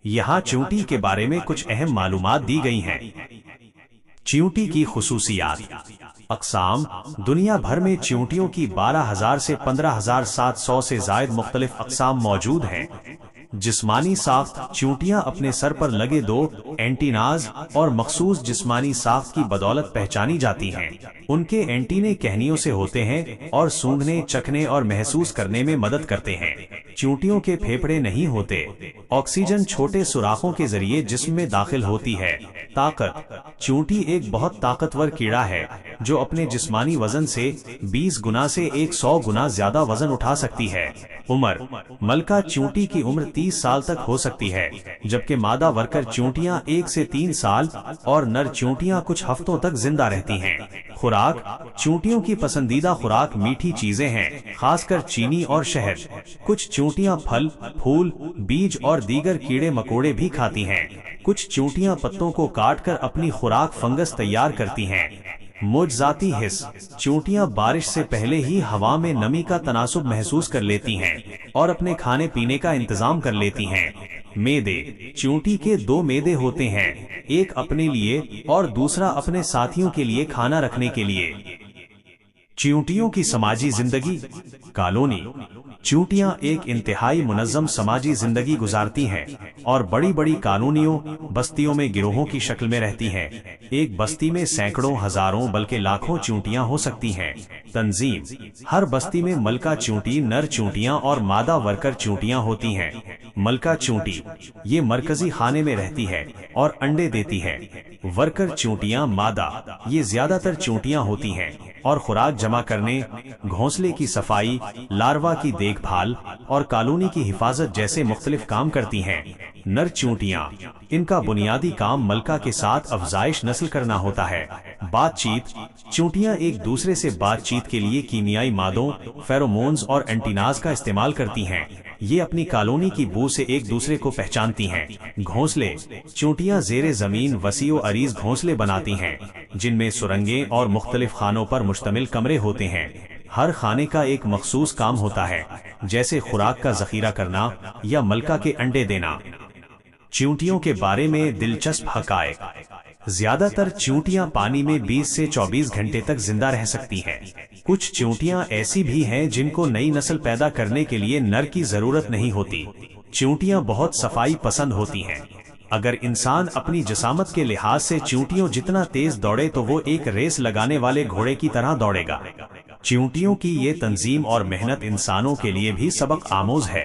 یہاں چیونٹی کے بارے میں کچھ اہم معلومات دی گئی ہیں۔ چیونٹی کی خصوصیات۔ اقسام۔ دنیا بھر میں چیونٹیوں کی 12,000 سے 15,700 سے زائد مختلف اقسام موجود ہیں۔ جسمانی ساخت۔ چیونٹیاں اپنے سر پر لگے دو اینٹیناز اور مخصوص جسمانی ساخت کی بدولت پہچانی جاتی ہیں۔ ان کے اینٹینے کہنیوں سے ہوتے ہیں اور سونگھنے، چکھنے اور محسوس کرنے میں مدد کرتے ہیں۔ چیونٹیوں کے پھیپھڑے نہیں ہوتے۔ آکسیجن چھوٹے سوراخوں کے ذریعے جسم میں داخل ہوتی ہے۔ طاقت۔ چیونٹی ایک بہت طاقتور کیڑا ہے جو اپنے جسمانی وزن سے 20 گنا سے 100 گنا زیادہ وزن اٹھا سکتی ہے۔ عمر۔ ملکہ چیونٹی کی عمر 30 سال تک ہو سکتی ہے، جبکہ مادہ ورکر چیونٹیاں 1 سے 3 سال اور نر چیونٹیاں کچھ ہفتوں تک زندہ رہتی ہیں۔ خوراک۔ چیونٹیوں کی پسندیدہ خوراک میٹھی چیزیں ہیں، خاص کر چینی اور شہد۔ کچھ چیونٹیاں پھل، پھول، بیج اور دیگر کیڑے مکوڑے بھی کھاتی ہیں۔ کچھ چیونٹیاں پتوں کو کاٹ کر اپنی خوراک فنگس تیار کرتی ہیں۔ معجزاتی حس۔ چیونٹیاں بارش سے پہلے ہی ہوا میں نمی کا تناسب محسوس کر لیتی ہیں اور اپنے کھانے پینے کا انتظام کر لیتی ہیں۔ میدے۔ چیونٹی کے 2 میدے ہوتے ہیں، ایک اپنے لیے اور دوسرا اپنے ساتھیوں کے لیے کھانا رکھنے کے لیے۔ چیونٹیوں کی سماجی زندگی۔ کالونی۔ چیونٹیاں ایک انتہائی منظم سماجی زندگی گزارتی ہیں اور بڑی بڑی کالونیوں، بستیوں میں گروہوں کی شکل میں رہتی ہیں۔ ایک بستی میں سینکڑوں، ہزاروں بلکہ لاکھوں چیونٹیاں ہو سکتی ہیں۔ تنظیم۔ ہر بستی میں ملکہ چیونٹی، نر چیونٹیاں اور مادہ ورکر چیونٹیاں ہوتی ہیں۔ ملکہ چیونٹی یہ مرکزی خانے میں رہتی ہے اور انڈے دیتی ہے۔ ورکر چیونٹیاں مادہ یہ زیادہ تر چیونٹیاں ہوتی ہیں اور خوراک جمع کرنے، گھونسلے کی صفائی، لاروا کی دیکھ بھال اور کالونی کی حفاظت جیسے مختلف کام کرتی ہیں۔ نر چیونٹیاں ان کا بنیادی کام ملکہ کے ساتھ افزائش نسل کرنا ہوتا ہے۔ بات چیت۔ چیونٹیاں ایک دوسرے سے بات چیت کے لیے کیمیائی مادوں، فیرومونز اور اینٹیناز کا استعمال کرتی ہیں۔ یہ اپنی کالونی کی بو سے ایک دوسرے کو پہچانتی ہیں۔ گھونسلے۔ چیونٹیاں زیر زمین وسیع و عریض گھونسلے بناتی ہیں، جن میں سرنگیں اور مختلف خانوں پر مشتمل کمرے ہوتے ہیں۔ ہر خانے کا ایک مخصوص کام ہوتا ہے، جیسے خوراک کا ذخیرہ کرنا یا ملکہ کے انڈے دینا۔ چیونٹیوں کے بارے میں دلچسپ حقائق۔ زیادہ تر چیونٹیاں پانی میں 20 سے 24 گھنٹے تک زندہ رہ سکتی ہیں۔ کچھ چیونٹیاں ایسی بھی ہیں جن کو نئی نسل پیدا کرنے کے لیے نر کی ضرورت نہیں ہوتی۔ چیونٹیاں بہت صفائی پسند ہوتی ہیں۔ اگر انسان اپنی جسامت کے لحاظ سے چیونٹیوں جتنا تیز دوڑے تو وہ ایک ریس لگانے والے گھوڑے کی طرح دوڑے گا۔ چیونٹیوں کی یہ تنظیم اور محنت انسانوں کے لیے بھی سبق آموز ہے۔